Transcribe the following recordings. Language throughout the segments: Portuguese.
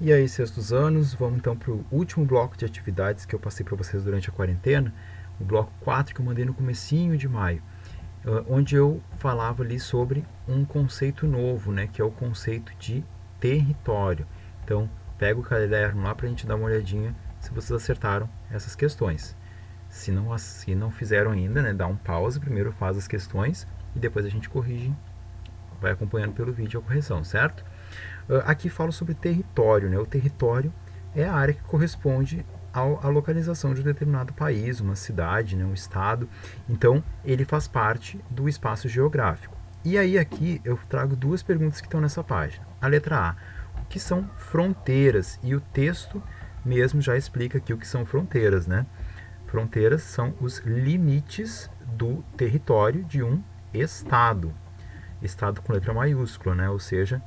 E aí, sextos anos, vamos então para o último bloco de atividades que eu passei para vocês durante a quarentena, o bloco 4 que eu mandei no comecinho de maio, onde eu falava ali sobre um conceito novo, né, que é o conceito de território. Então, pega o caderno lá para a gente dar uma olhadinha se vocês acertaram essas questões. Se não fizeram ainda, né, dá um pause, primeiro faz as questões e depois a gente corrige, vai acompanhando pelo vídeo a correção, certo? Aqui falo sobre território, né? O território é a área que corresponde à localização de um determinado país, uma cidade, né? Um estado. Então, ele faz parte do espaço geográfico. E aí aqui eu trago duas perguntas que estão nessa página. A letra A, o que são fronteiras? E o texto mesmo já explica aqui o que são fronteiras, né? Fronteiras são os limites do território de um estado. Estado com letra maiúscula, né? Ou seja,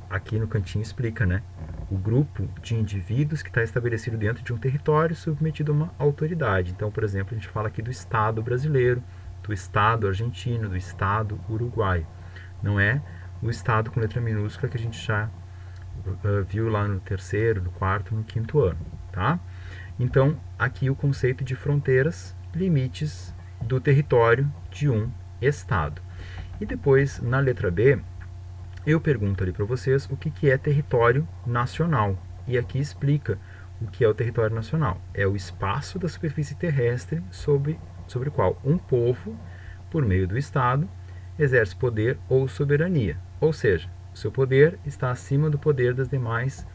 aqui no cantinho explica, né? O grupo de indivíduos que está estabelecido dentro de um território submetido a uma autoridade. Então, por exemplo, a gente fala aqui do Estado brasileiro, do Estado argentino, do Estado uruguaio. Não é o Estado com letra minúscula que a gente já viu lá no terceiro, no quarto, no quinto ano, tá? Então, aqui o conceito de fronteiras, limites do território de um estado. E depois, na letra B, eu pergunto ali para vocês o que é território nacional. E aqui explica o que é o território nacional. É o espaço da superfície terrestre sobre o qual um povo, por meio do Estado, exerce poder ou soberania. Ou seja, o seu poder está acima do poder das demais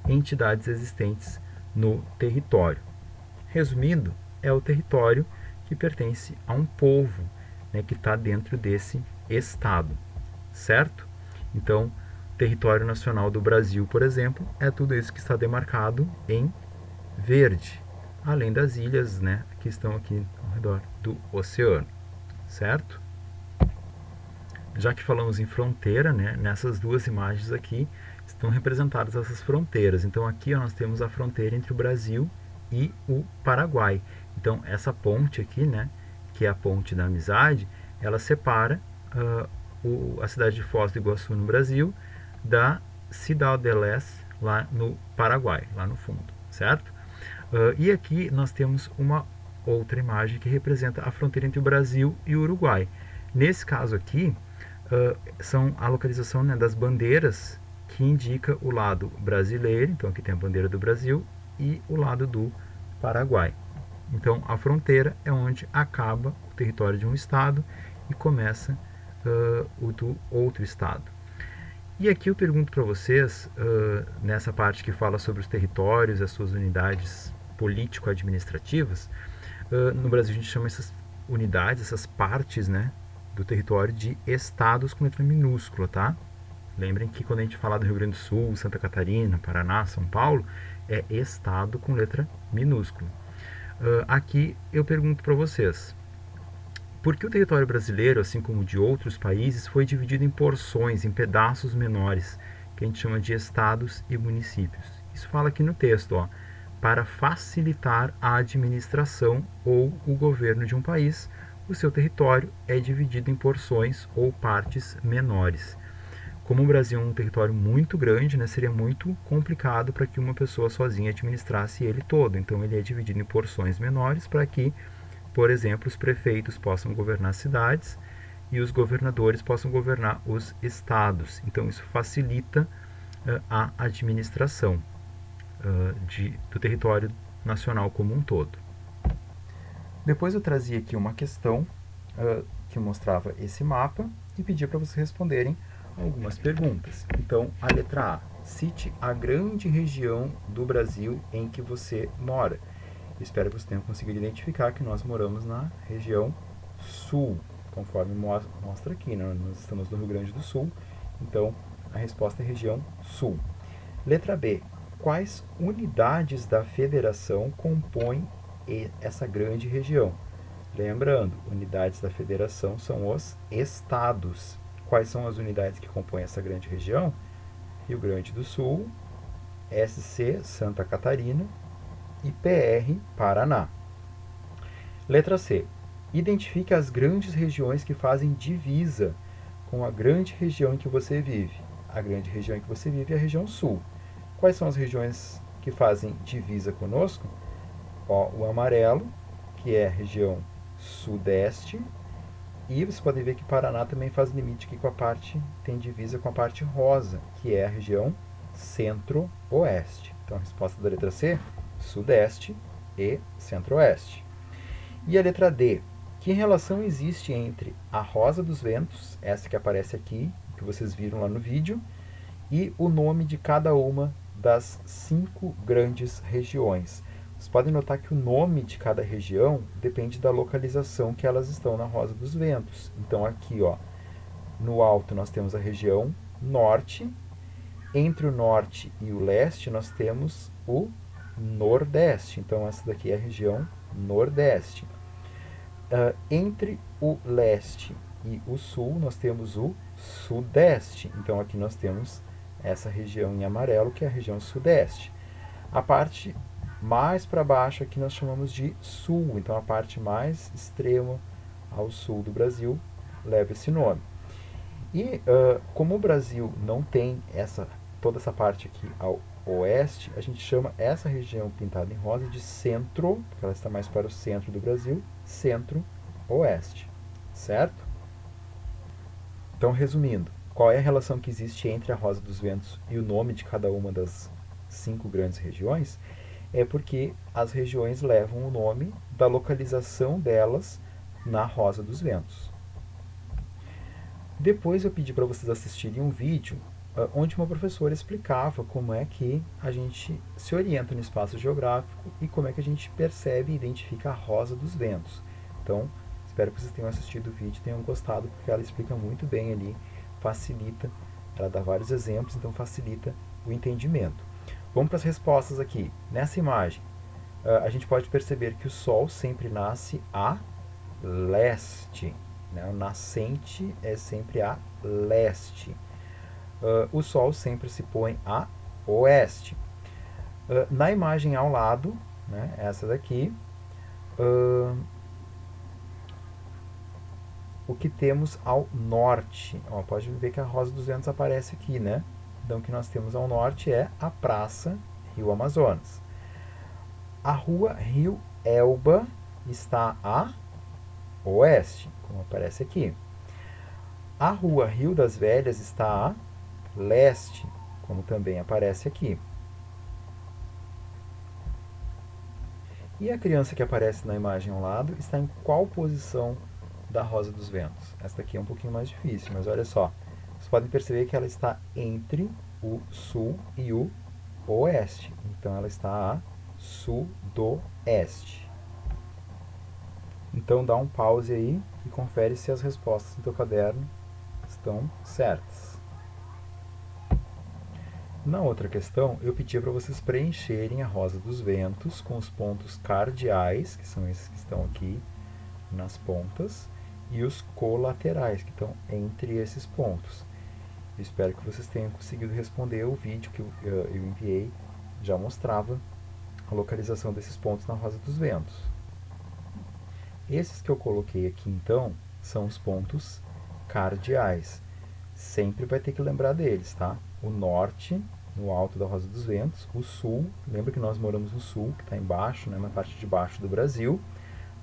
entidades existentes no território. Resumindo, é o território que pertence a um povo, né, que está dentro desse estado, certo? Então, território nacional do Brasil, por exemplo, é tudo isso que está demarcado em verde, além das ilhas, né, que estão aqui ao redor do oceano, certo? Já que falamos em fronteira, né, nessas duas imagens aqui estão representadas essas fronteiras. Então aqui nós temos a fronteira entre o Brasil e o Paraguai. Então essa ponte aqui, né, que é a ponte da amizade, ela separa a cidade de Foz do Iguaçu no Brasil da Cidade del Este lá no Paraguai, lá no fundo, certo? E aqui nós temos uma outra imagem que representa a fronteira entre o Brasil e o Uruguai. Nesse caso aqui, são a localização, né, das bandeiras que indica o lado brasileiro, então aqui tem a bandeira do Brasil, e o lado do Paraguai. Então a fronteira é onde acaba o território de um estado e começa o do outro estado. E aqui eu pergunto para vocês, nessa parte que fala sobre os territórios, as suas unidades político-administrativas, no Brasil a gente chama essas unidades, essas partes, né, do território de estados com letra minúscula, tá? Lembrem que quando a gente fala do Rio Grande do Sul, Santa Catarina, Paraná, São Paulo, é estado com letra minúscula. Aqui eu pergunto para vocês, por que o território brasileiro, assim como de outros países, foi dividido em porções, em pedaços menores, que a gente chama de estados e municípios? Isso fala aqui no texto, ó, para facilitar a administração ou o governo de um país, o seu território é dividido em porções ou partes menores. Como o Brasil é um território muito grande, né, seria muito complicado para que uma pessoa sozinha administrasse ele todo. Então ele é dividido em porções menores para que, por exemplo, os prefeitos possam governar cidades e os governadores possam governar os estados. Então isso facilita a administração do território nacional como um todo. Depois eu trazia aqui uma questão que mostrava esse mapa e pedia para vocês responderem algumas perguntas. Então, a letra A. Cite a grande região do Brasil em que você mora. Eu espero que você tenha conseguido identificar que nós moramos na região sul, conforme mostra aqui, né? Nós estamos no Rio Grande do Sul, então a resposta é região sul. Letra B. Quais unidades da federação compõem essa grande região? Lembrando, unidades da federação são os estados. Quais são as unidades que compõem essa grande região? Rio Grande do Sul, SC, Santa Catarina e PR, Paraná. Letra C. Identifique as grandes regiões que fazem divisa com a grande região em que você vive. A grande região em que você vive é a região sul. Quais são as regiões que fazem divisa conosco? Ó, o amarelo, que é a região sudeste, e vocês podem ver que Paraná também faz limite aqui com a parte, tem divisa com a parte rosa, que é a região centro-oeste. Então a resposta da letra C, sudeste e centro-oeste. E a letra D, que relação existe entre a rosa dos ventos, essa que aparece aqui, que vocês viram lá no vídeo, e o nome de cada uma das 5 grandes regiões? Vocês podem notar que o nome de cada região depende da localização que elas estão na rosa dos ventos. Então aqui, ó, no alto nós temos a região norte, entre o norte e o leste nós temos o nordeste. Então essa daqui é a região nordeste. Entre o leste e o sul nós temos o sudeste. Então aqui nós temos essa região em amarelo, que é a região sudeste. A parte mais para baixo aqui nós chamamos de sul, então a parte mais extrema ao sul do Brasil leva esse nome. E como o Brasil não tem toda essa parte aqui ao oeste, a gente chama essa região pintada em rosa de centro, porque ela está mais para o centro do Brasil, centro-oeste, certo? Então, resumindo, qual é a relação que existe entre a rosa dos ventos e o nome de cada uma das 5 grandes regiões? É porque as regiões levam o nome da localização delas na rosa dos ventos. Depois eu pedi para vocês assistirem um vídeo onde uma professora explicava como é que a gente se orienta no espaço geográfico e como é que a gente percebe e identifica a rosa dos ventos. Então, espero que vocês tenham assistido o vídeo e tenham gostado, porque ela explica muito bem ali, facilita, ela dá vários exemplos, então facilita o entendimento. Vamos para as respostas aqui. Nessa imagem, a gente pode perceber que o Sol sempre nasce a leste, né? O nascente é sempre a leste. O Sol sempre se põe a oeste. Na imagem ao lado, né, essa daqui, o que temos ao norte? Ó, pode ver que a rosa dos ventos aparece aqui, né? Então, o que nós temos ao norte é a Praça Rio Amazonas. A rua Rio Elba está a oeste, como aparece aqui. A rua Rio das Velhas está a leste, como também aparece aqui. E a criança que aparece na imagem ao lado está em qual posição da rosa dos ventos? Essa daqui é um pouquinho mais difícil, mas olha só. Vocês podem perceber que ela está entre o sul e o oeste. Então, ela está a sudoeste. Então, dá um pause aí e confere se as respostas do teu caderno estão certas. Na outra questão, eu pedi para vocês preencherem a rosa dos ventos com os pontos cardeais, que são esses que estão aqui nas pontas, e os colaterais, que estão entre esses pontos. Eu espero que vocês tenham conseguido responder. O vídeo que eu enviei já mostrava a localização desses pontos na rosa dos ventos. Esses que eu coloquei aqui, então, são os pontos cardeais. Sempre vai ter que lembrar deles, tá? O norte, no alto da rosa dos ventos. O sul, lembra que nós moramos no sul, que está embaixo, né, na parte de baixo do Brasil.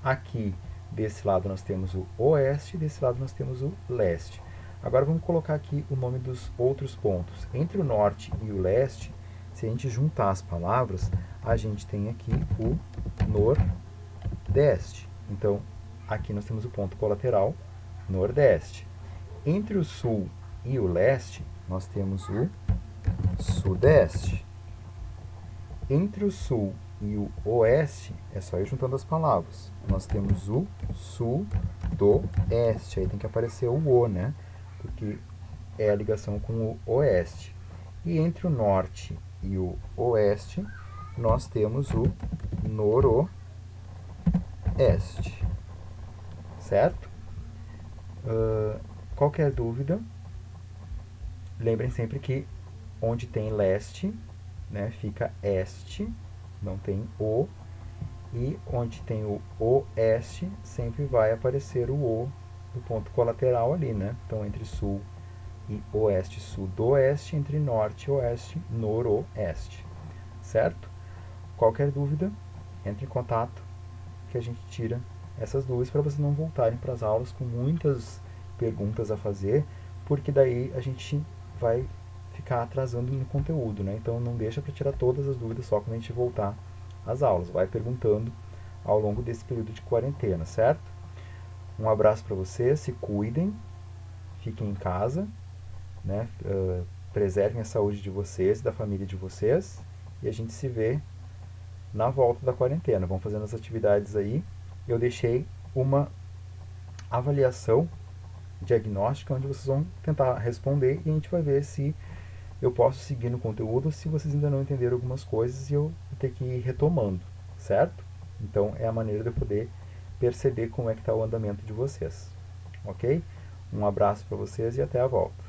Aqui, desse lado, nós temos o oeste, desse lado nós temos o leste. Agora vamos colocar aqui o nome dos outros pontos. Entre o norte e o leste, se a gente juntar as palavras, a gente tem aqui o nordeste. Então, aqui nós temos o ponto colateral, nordeste. Entre o sul e o leste, nós temos o sudeste. Entre o sul e o oeste, é só ir juntando as palavras. Nós temos o sudoeste. Aí tem que aparecer o O, né? Porque é a ligação com o oeste. E entre o norte e o oeste, nós temos o noroeste. Certo? Qualquer dúvida, lembrem sempre que onde tem leste, né, fica este, não tem o, e onde tem o oeste, sempre vai aparecer o O do ponto colateral ali, né? Então, entre sul e oeste, sudoeste, entre norte e oeste, noroeste, certo? Qualquer dúvida, entre em contato que a gente tira essas dúvidas para vocês não voltarem para as aulas com muitas perguntas a fazer, porque daí a gente vai ficar atrasando no conteúdo, né? Então não deixa para tirar todas as dúvidas só quando a gente voltar às aulas, vai perguntando ao longo desse período de quarentena, certo? Um abraço para vocês, se cuidem, fiquem em casa, né? Preservem a saúde de vocês e da família de vocês, e a gente se vê na volta da quarentena. Vão fazendo as atividades aí. Eu deixei uma avaliação diagnóstica onde vocês vão tentar responder e a gente vai ver se eu posso seguir no conteúdo, se vocês ainda não entenderam algumas coisas e eu vou ter que ir retomando, certo? Então é a maneira de eu poder perceber como é que está o andamento de vocês, ok? Um abraço para vocês e até a volta.